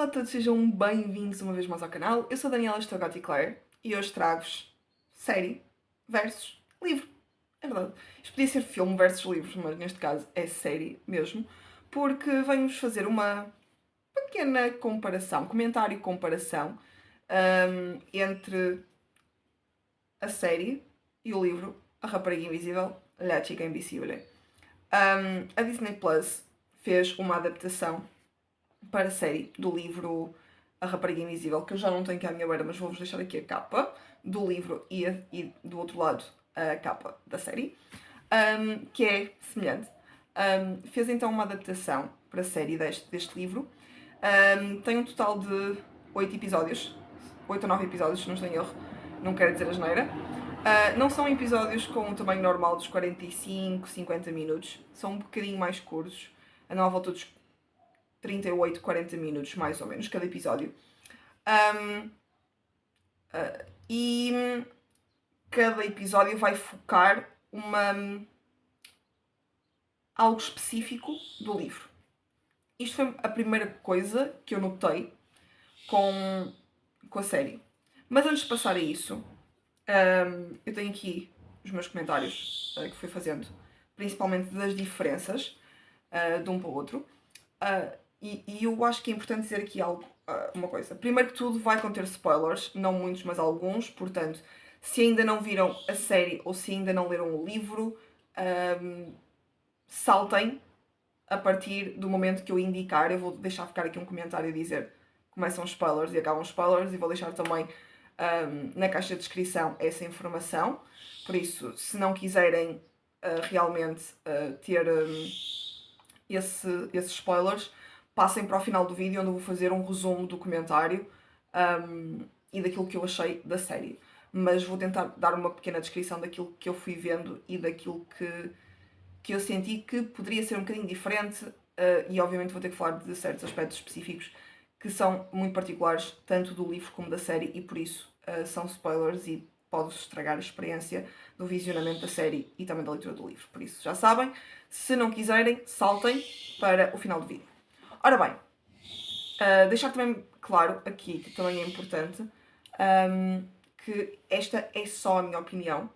Olá a todos, sejam bem-vindos uma vez mais ao canal. Eu sou a Daniela Estogati Claire e hoje trago-vos série versus livro. É verdade. Isto podia ser filme versus livros, mas neste caso é série mesmo, porque venho-vos fazer uma pequena comparação, comentário e comparação entre a série e o livro A Rapariga Invisível, La Chica Invisible. A Disney Plus fez uma adaptação para a série do livro A Rapariga Invisível, que eu já não tenho cá à minha beira, mas vou-vos deixar aqui a capa do livro e do outro lado a capa da série, que é semelhante. Fez então uma adaptação para a série deste livro. Tem um total de 8 episódios, 8 ou 9 episódios, se não estou em erro, não quero dizer asneira. Não são episódios com o tamanho normal dos 45, 50 minutos, são um bocadinho mais curtos, andam à volta dos 38, 40 minutos, mais ou menos, cada episódio. E cada episódio vai focar algo específico do livro. Isto foi a primeira coisa que eu notei com a série. Mas antes de passar a isso, eu tenho aqui os meus comentários que fui fazendo, principalmente das diferenças de um para o outro. E eu acho que é importante dizer aqui uma coisa. Primeiro que tudo, vai conter spoilers, não muitos, mas alguns. Portanto, se ainda não viram a série ou se ainda não leram o livro, saltem a partir do momento que eu indicar. Eu vou deixar ficar aqui um comentário a dizer começam spoilers e acabam spoilers, e vou deixar também na caixa de descrição essa informação. Por isso, se não quiserem realmente ter esses spoilers, passem para o final do vídeo, onde eu vou fazer um resumo do comentário e daquilo que eu achei da série. Mas vou tentar dar uma pequena descrição daquilo que eu fui vendo e daquilo que eu senti que poderia ser um bocadinho diferente, e obviamente vou ter que falar de certos aspectos específicos que são muito particulares, tanto do livro como da série, e por isso são spoilers e pode estragar a experiência do visionamento da série e também da leitura do livro. Por isso, já sabem, se não quiserem, saltem para o final do vídeo. Ora bem, deixar também claro aqui, que também é importante, que esta é só a minha opinião,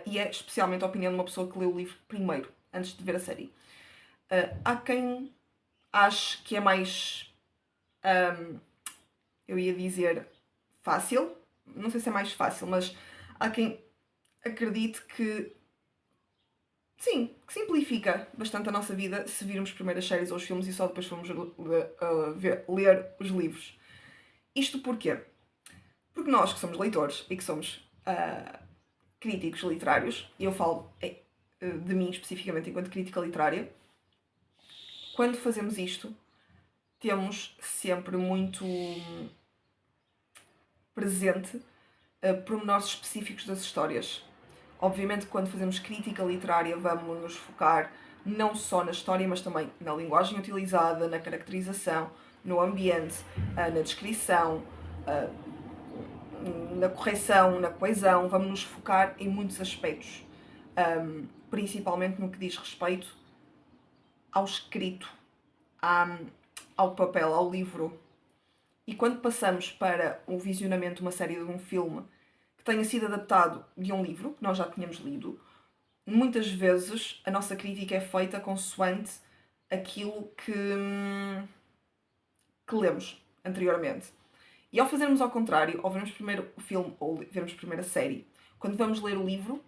e é especialmente a opinião de uma pessoa que leu o livro primeiro, antes de ver a série. Há quem ache que é mais, eu ia dizer, fácil, não sei se é mais fácil, mas há quem acredite que sim, que simplifica bastante a nossa vida se virmos primeiro as séries ou os filmes e só depois formos ler os livros. Isto porquê? Porque nós que somos leitores e que somos críticos literários, e eu falo de mim especificamente enquanto crítica literária, quando fazemos isto, temos sempre muito presente pormenores específicos das histórias. Obviamente, quando fazemos crítica literária, vamos nos focar não só na história, mas também na linguagem utilizada, na caracterização, no ambiente, na descrição, na correção, na coesão. Vamos nos focar em muitos aspectos, principalmente no que diz respeito ao escrito, ao papel, ao livro. E quando passamos para o visionamento de uma série de um filme que tenha sido adaptado de um livro que nós já tínhamos lido, muitas vezes a nossa crítica é feita consoante aquilo que lemos anteriormente. E ao fazermos ao contrário, ao vermos primeiro o filme ou vermos primeiro a série, quando vamos ler o livro,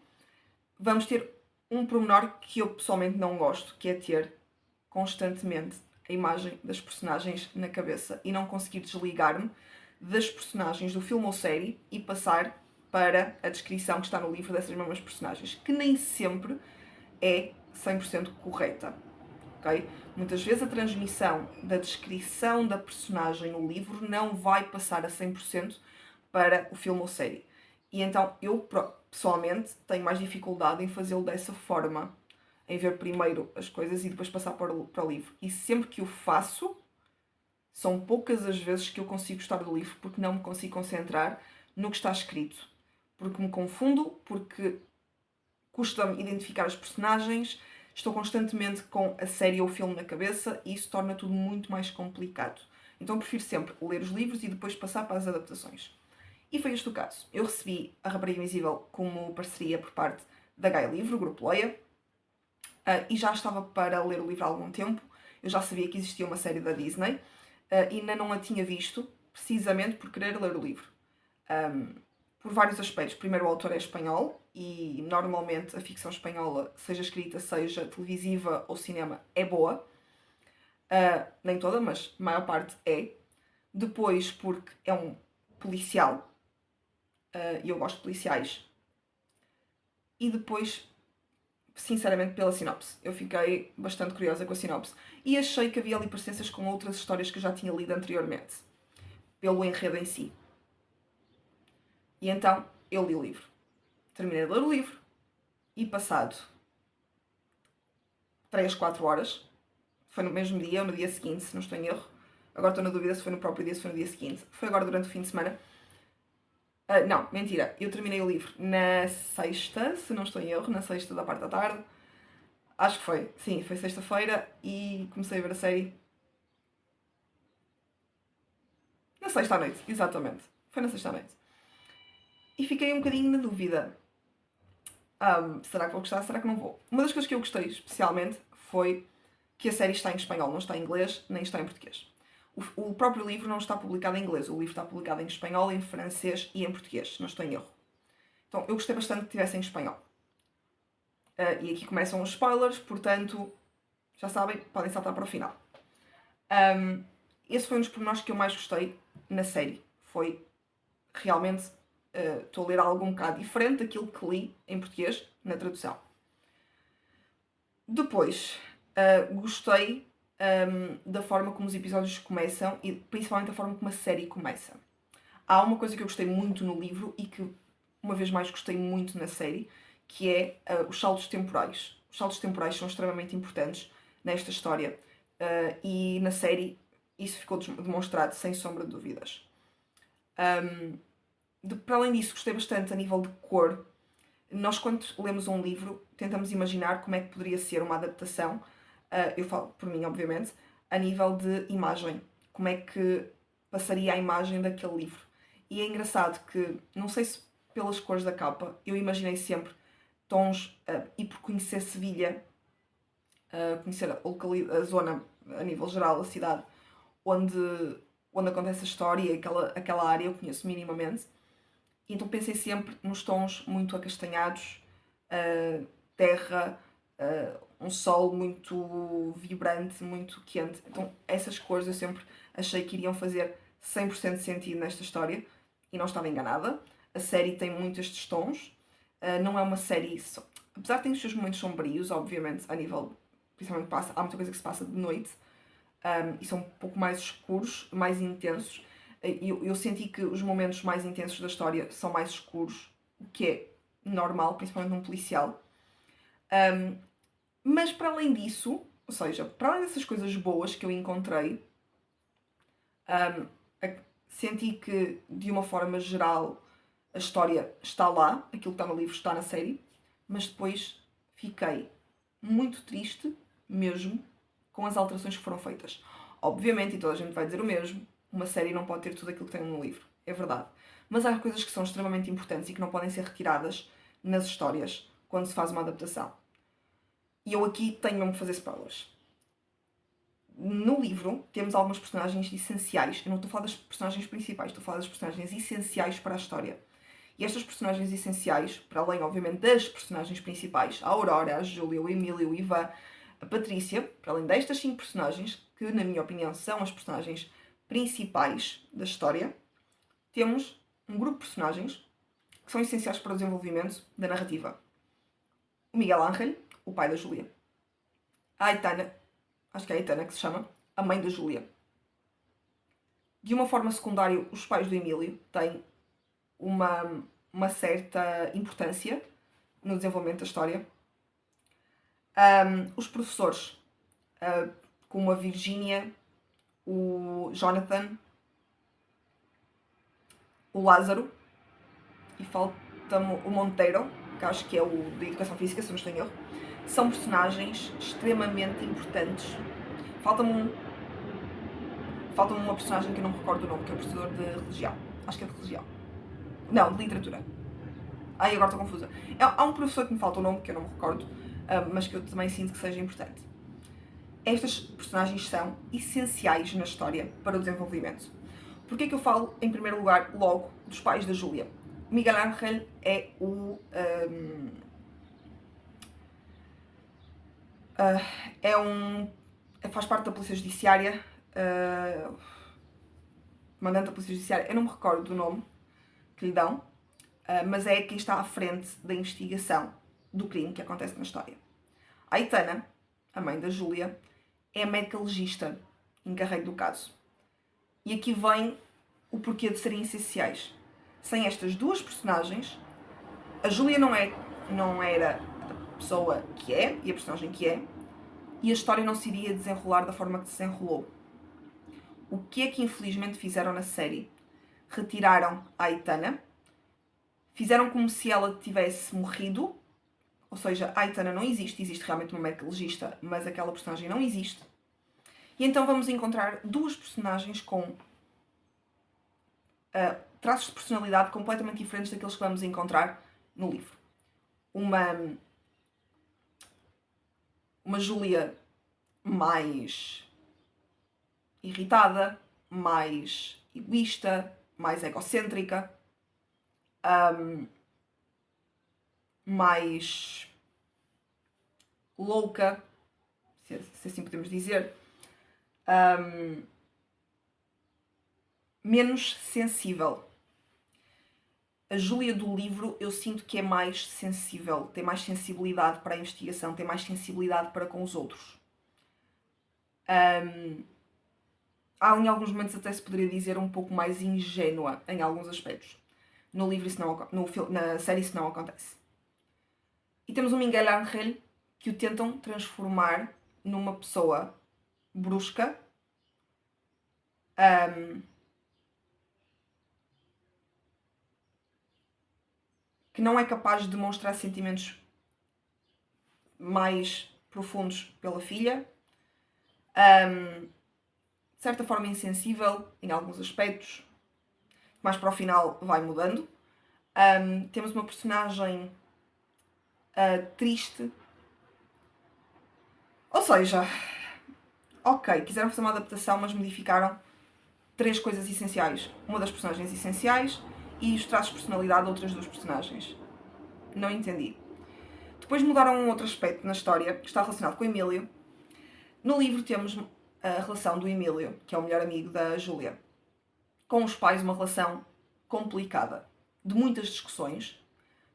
vamos ter um pormenor que eu pessoalmente não gosto, que é ter constantemente a imagem das personagens na cabeça e não conseguir desligar-me das personagens do filme ou série e passar para a descrição que está no livro dessas mesmas personagens, que nem sempre é 100% correta. Okay? Muitas vezes a transmissão da descrição da personagem no livro não vai passar a 100% para o filme ou série. E então eu, pessoalmente, tenho mais dificuldade em fazê-lo dessa forma, em ver primeiro as coisas e depois passar para o livro. E sempre que o faço, são poucas as vezes que eu consigo gostar do livro, porque não me consigo concentrar no que está escrito. Porque me confundo, porque custa-me identificar os personagens, estou constantemente com a série ou o filme na cabeça e isso torna tudo muito mais complicado. Então eu prefiro sempre ler os livros e depois passar para as adaptações. E foi este o caso. Eu recebi A Rapariga Invisível como parceria por parte da Gaia Livro, Grupo Leia, e já estava para ler o livro há algum tempo. Eu já sabia que existia uma série da Disney, e ainda não a tinha visto, precisamente por querer ler o livro. Por vários aspectos. Primeiro, o autor é espanhol e normalmente a ficção espanhola, seja escrita, seja televisiva ou cinema, é boa. Nem toda, mas a maior parte é. Depois, porque é um policial, e eu gosto de policiais. E depois, sinceramente, pela sinopse. Eu fiquei bastante curiosa com a sinopse. E achei que havia ali parecenças com outras histórias que eu já tinha lido anteriormente. Pelo enredo em si. E então, eu li o livro. Terminei de ler o livro. E passado 3, 4 horas, foi no mesmo dia ou no dia seguinte, se não estou em erro. Agora estou na dúvida se foi no próprio dia, se foi no dia seguinte. Foi agora durante o fim de semana. Não, mentira. Eu terminei o livro na sexta, se não estou em erro, na sexta da parte da tarde. Acho que foi. Sim, foi sexta-feira e comecei a ver a série na sexta à noite, exatamente. Foi na sexta à noite. E fiquei um bocadinho na dúvida. Será que vou gostar? Será que não vou? Uma das coisas que eu gostei especialmente foi que a série está em espanhol, não está em inglês, nem está em português. O próprio livro não está publicado em inglês, o livro está publicado em espanhol, em francês e em português, não estou em erro. Então eu gostei bastante que tivesse em espanhol. E aqui começam os spoilers, portanto, já sabem, podem saltar para o final. Esse foi um dos pormenores que eu mais gostei na série. Foi realmente, estou a ler algo um bocado diferente daquilo que li em português, na tradução. Depois, gostei da forma como os episódios começam e principalmente da forma como a série começa. Há uma coisa que eu gostei muito no livro e que, uma vez mais, gostei muito na série, que é os saltos temporais. Os saltos temporais são extremamente importantes nesta história e na série isso ficou demonstrado sem sombra de dúvidas. Para além disso, gostei bastante a nível de cor. Nós, quando lemos um livro, tentamos imaginar como é que poderia ser uma adaptação, eu falo por mim, obviamente, a nível de imagem. Como é que passaria a imagem daquele livro. E é engraçado que, não sei se pelas cores da capa, eu imaginei sempre tons, e por conhecer Sevilha, conhecer a zona, a nível geral, a cidade, onde acontece a história e aquela área eu conheço minimamente. Então pensei sempre nos tons muito acastanhados, terra, um sol muito vibrante, muito quente. Então essas cores eu sempre achei que iriam fazer 100% de sentido nesta história e não estava enganada. A série tem muitos estes tons. Não é uma série... Apesar de ter os seus momentos sombrios, obviamente, a nível... Principalmente há muita coisa que se passa de noite. E são um pouco mais escuros, mais intensos. Eu senti que os momentos mais intensos da história são mais escuros, o que é normal, principalmente num policial. Mas para além disso, ou seja, para além dessas coisas boas que eu encontrei, senti que, de uma forma geral, a história está lá, aquilo que está no livro está na série, mas depois fiquei muito triste, mesmo, com as alterações que foram feitas. Obviamente, e toda a gente vai dizer o mesmo, uma série não pode ter tudo aquilo que tem no livro, é verdade. Mas há coisas que são extremamente importantes e que não podem ser retiradas nas histórias quando se faz uma adaptação. E eu aqui tenho mesmo que fazer spoilers. No livro temos algumas personagens essenciais. Eu não estou a falar das personagens principais, estou a falar das personagens essenciais para a história. E estas personagens essenciais, para além, obviamente, das personagens principais, a Aurora, a Júlia, o Emílio, o Ivan, a Patrícia, para além destas 5 personagens, que na minha opinião são as personagens principais da história, temos um grupo de personagens que são essenciais para o desenvolvimento da narrativa. O Miguel Ángel, o pai da Júlia. A Aitana, acho que é a Aitana que se chama, a mãe da Júlia. De uma forma secundária, os pais do Emílio têm uma certa importância no desenvolvimento da história. Os professores, como a Virgínia, o Jonathan, o Lázaro, e falta-me o Monteiro, que acho que é o de Educação Física, se não estou em erro, são personagens extremamente importantes. Falta-me um... falta uma personagem que eu não me recordo o nome, que é o professor de religião. Acho que é de religião. Não, de literatura. Ai, agora estou confusa. Há um professor que me falta o nome, que eu não me recordo, mas que eu também sinto que seja importante. Estas personagens são essenciais na história para o desenvolvimento. Porquê é que eu falo, em primeiro lugar, logo, dos pais da Júlia? Miguel Ángel é faz parte da Polícia Judiciária, comandante da Polícia Judiciária, eu não me recordo do nome que lhe dão, mas é quem está à frente da investigação do crime que acontece na história. A Aitana, a mãe da Júlia, é a médica legista encarregue do caso. E aqui vem o porquê de serem essenciais. Sem estas duas personagens, a Júlia não era a pessoa que é e a personagem que é, e a história não se iria desenrolar da forma que se desenrolou. O que é que infelizmente fizeram na série? Retiraram a Aitana, fizeram como se ela tivesse morrido, ou seja, a Aitana não existe, existe realmente uma médica legista, mas aquela personagem não existe. E então vamos encontrar duas personagens com traços de personalidade completamente diferentes daqueles que vamos encontrar no livro. Uma Júlia mais irritada, mais egoísta, mais egocêntrica, mais louca, se assim podemos dizer, menos sensível. A Júlia do livro eu sinto que é mais sensível, tem mais sensibilidade para a investigação, tem mais sensibilidade para com os outros. Há em alguns momentos até se poderia dizer um pouco mais ingênua em alguns aspectos. No livro isso não, na série isso não acontece. E temos o Miguel Ángel que o tentam transformar numa pessoa brusca, que não é capaz de demonstrar sentimentos mais profundos pela filha, de certa forma insensível em alguns aspectos, mas para o final vai mudando. Temos uma personagem triste, ou seja, ok, quiseram fazer uma adaptação, mas modificaram 3 coisas essenciais. Uma das personagens essenciais e os traços de personalidade de outras 2 personagens. Não entendi. Depois mudaram um outro aspecto na história que está relacionado com o Emílio. No livro temos a relação do Emílio, que é o melhor amigo da Júlia, com os pais, uma relação complicada, de muitas discussões,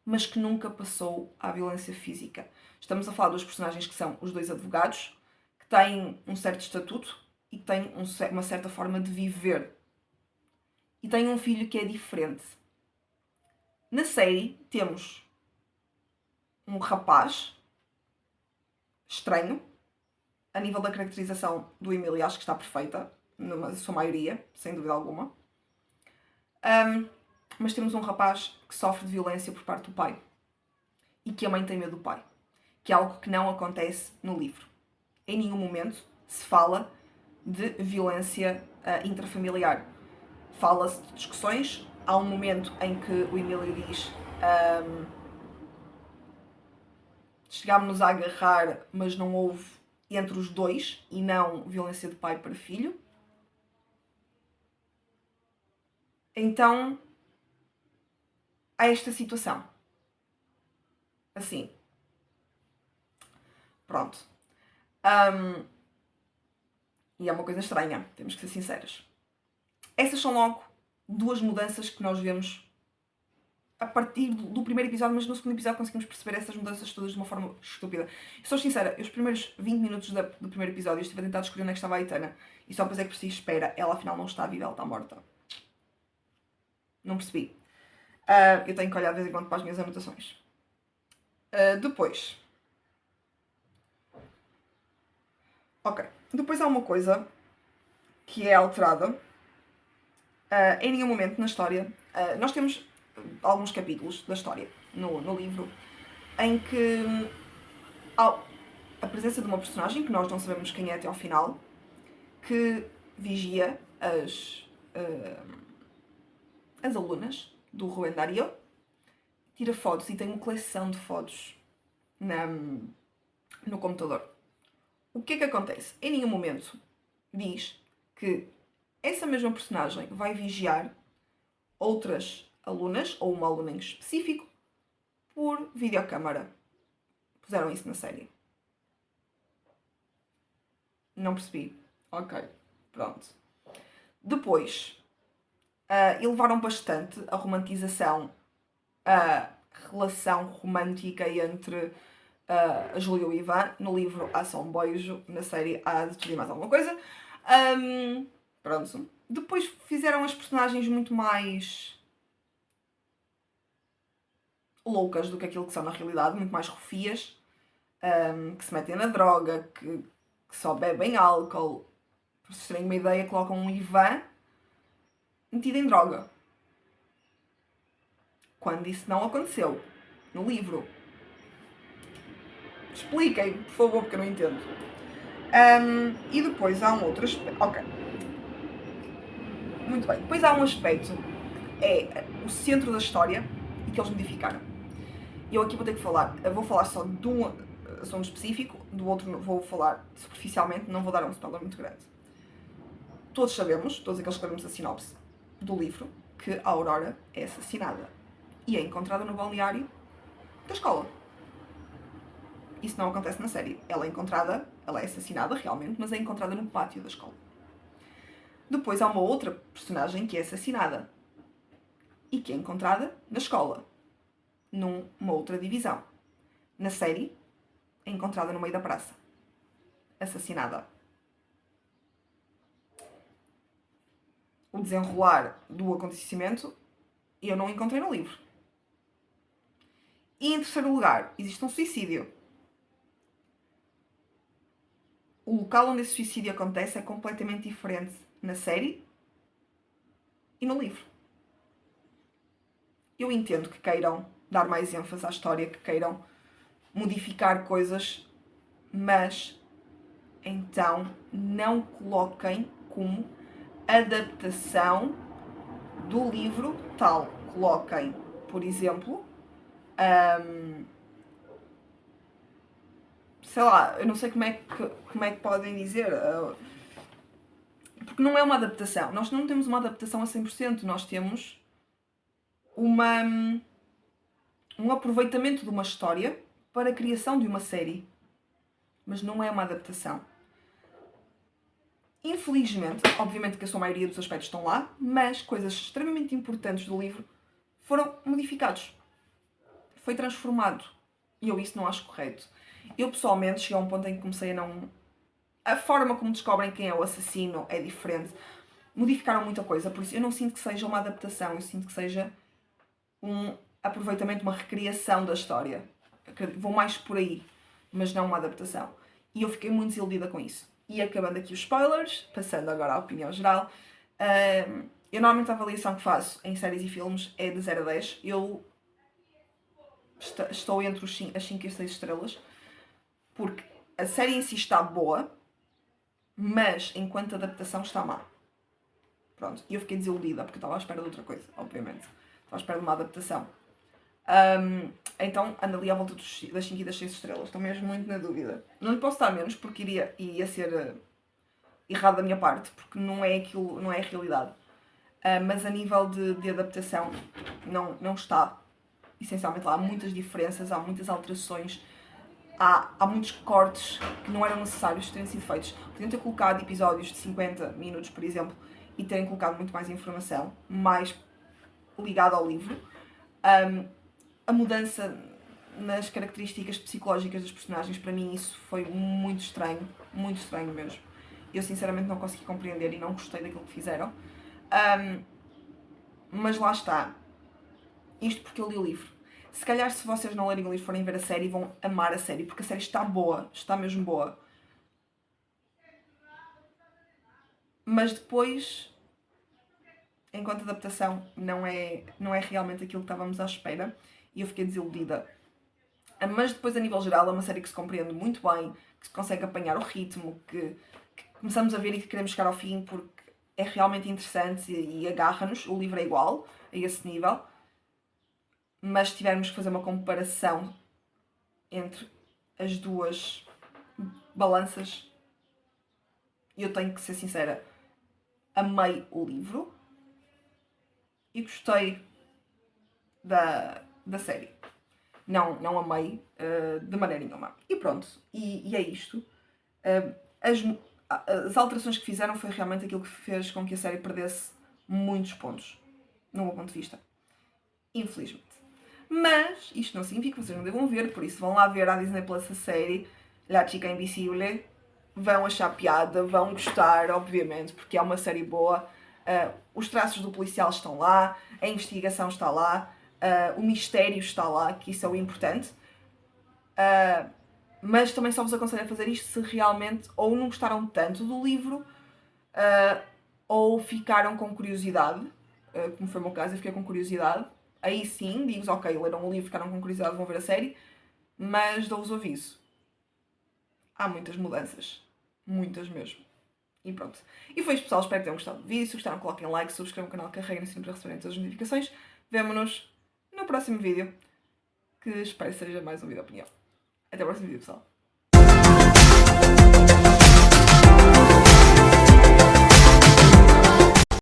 mas que nunca passou à violência física. Estamos a falar dos personagens que são os 2 advogados, que têm um certo estatuto e que têm uma certa forma de viver. E têm um filho que é diferente. Na série temos um rapaz estranho. A nível da caracterização do Emílio acho que está perfeita, na sua maioria, sem dúvida alguma. Mas temos um rapaz que sofre de violência por parte do pai. E que a mãe tem medo do pai. Que é algo que não acontece no livro. Em nenhum momento se fala de violência intrafamiliar. Fala-se de discussões. Há um momento em que o Emílio diz chegámos-nos a agarrar, mas não houve entre os 2 e não violência de pai para filho. Então, há esta situação. Assim. Pronto. E é uma coisa estranha, temos que ser sinceras. Essas são logo 2 mudanças que nós vemos a partir do primeiro episódio, mas no segundo episódio conseguimos perceber essas mudanças todas de uma forma estúpida. Eu sou sincera, os primeiros 20 minutos do primeiro episódio eu estive a tentar descobrir onde é que estava a Aitana e só depois é que percebi, espera, ela afinal não está viva, ela está morta. Não percebi. Eu tenho que olhar de vez em quando para as minhas anotações. Depois. Ok. Depois há uma coisa que é alterada. Em nenhum momento na história. Nós temos alguns capítulos da história no livro em que há a presença de uma personagem que nós não sabemos quem é até ao final, que vigia as alunas do Rubén Darío, tira fotos e tem uma coleção de fotos no computador. O que é que acontece? Em nenhum momento diz que essa mesma personagem vai vigiar outras alunas, ou uma aluna em específico, por videocâmara. Puseram isso na série. Não percebi. Ok, pronto. Depois, elevaram bastante a romantização, a relação romântica entre a Júlia e o Ivan. No livro há só um beijo, na série há de tudo e mais alguma coisa. Pronto. Depois fizeram as personagens muito mais loucas do que aquilo que são na realidade, muito mais rufias, que se metem na droga, que só bebem álcool. Para vocês terem uma ideia, colocam um Ivan metido em droga. Quando isso não aconteceu no livro. Expliquem, por favor, porque eu não entendo. E depois há um outro aspecto. Ok. Muito bem. Depois há um aspecto, é o centro da história, e que eles modificaram. Eu aqui vou ter que falar, eu vou falar só de um assunto específico, do outro vou falar superficialmente, não vou dar um spoiler muito grande. Todos sabemos, todos aqueles que lemos a sinopse do livro, que a Aurora é assassinada e é encontrada no balneário da escola. Isso não acontece na série. Ela é assassinada realmente, mas é encontrada no pátio da escola. Depois há uma outra personagem que é assassinada e que é encontrada na escola, numa outra divisão. Na série, é encontrada no meio da praça. Assassinada. O desenrolar do acontecimento eu não encontrei no livro. E em terceiro lugar, existe um suicídio. O local onde esse suicídio acontece é completamente diferente na série e no livro. Eu entendo que queiram dar mais ênfase à história, que queiram modificar coisas, mas então não coloquem como adaptação do livro tal. Coloquem, por exemplo, sei lá, eu não sei como é que podem dizer, porque não é uma adaptação. Nós não temos uma adaptação a 100%, nós temos um aproveitamento de uma história para a criação de uma série, mas não é uma adaptação. Infelizmente, obviamente que a sua maioria dos aspectos estão lá, mas coisas extremamente importantes do livro foram modificados. Foi transformado. E eu isso não acho correto. Eu pessoalmente cheguei a um ponto em que comecei a não... A forma como descobrem quem é o assassino é diferente. Modificaram muita coisa, por isso eu não sinto que seja uma adaptação, eu sinto que seja um aproveitamento, uma recriação da história. Vou mais por aí, mas não uma adaptação. E eu fiquei muito desiludida com isso. E acabando aqui os spoilers, passando agora à opinião geral, eu normalmente a avaliação que faço em séries e filmes é de 0 a 10. Eu estou entre as 5 e as 6 estrelas, porque a série em si está boa, mas enquanto adaptação está má. Pronto, e eu fiquei desiludida, porque eu estava à espera de outra coisa, obviamente. Estava à espera de uma adaptação. Então ando ali à volta das 5 e das 6 estrelas. Estou mesmo muito na dúvida. Não lhe posso dar menos porque ia ser errado da minha parte, porque não é aquilo, não é a realidade. Mas a nível de adaptação não está. Essencialmente lá há muitas diferenças, há muitas alterações, há muitos cortes que não eram necessários terem sido feitos. Podiam ter colocado episódios de 50 minutos, por exemplo, e terem colocado muito mais informação, mais ligada ao livro. A mudança nas características psicológicas dos personagens, para mim isso foi muito estranho mesmo. Eu sinceramente não consegui compreender e não gostei daquilo que fizeram. Mas lá está. Isto porque eu li o livro. Se calhar se vocês não lerem o livro, forem ver a série, vão amar a série, porque a série está boa, está mesmo boa. Mas depois, enquanto adaptação, não é realmente aquilo que estávamos à espera. E eu fiquei desiludida. Mas depois, a nível geral, é uma série que se compreende muito bem, que se consegue apanhar o ritmo, que começamos a ver e que queremos chegar ao fim porque é realmente interessante e agarra-nos. O livro é igual a esse nível, mas se tivermos que fazer uma comparação entre as duas balanças, eu tenho que ser sincera, amei o livro e gostei da série. Não amei de maneira nenhuma. E pronto, e é isto. As alterações que fizeram foi realmente aquilo que fez com que a série perdesse muitos pontos, no meu ponto de vista. Infelizmente. Mas isto não significa que vocês não devam ver, por isso vão lá ver a Disney Plus a série La Chica Invisible. Vão achar piada, vão gostar, obviamente, porque é uma série boa. Os traços do policial estão lá, a investigação está lá, o mistério está lá, que isso é o importante. Mas também só vos aconselho a fazer isto se realmente ou não gostaram tanto do livro ou ficaram com curiosidade, como foi o meu caso, eu fiquei com curiosidade. Aí sim, digo-vos, ok, leram o livro, ficaram com curiosidade, vão ver a série, mas dou-vos aviso. Há muitas mudanças. Muitas mesmo. E pronto. E foi isto, pessoal. Espero que tenham gostado do vídeo. Se gostaram, coloquem like, subscrevam o canal, carreguem no sininho para receberem todas as notificações. Vemo-nos no próximo vídeo, que espero que seja mais um vídeo de opinião. Até o próximo vídeo, pessoal.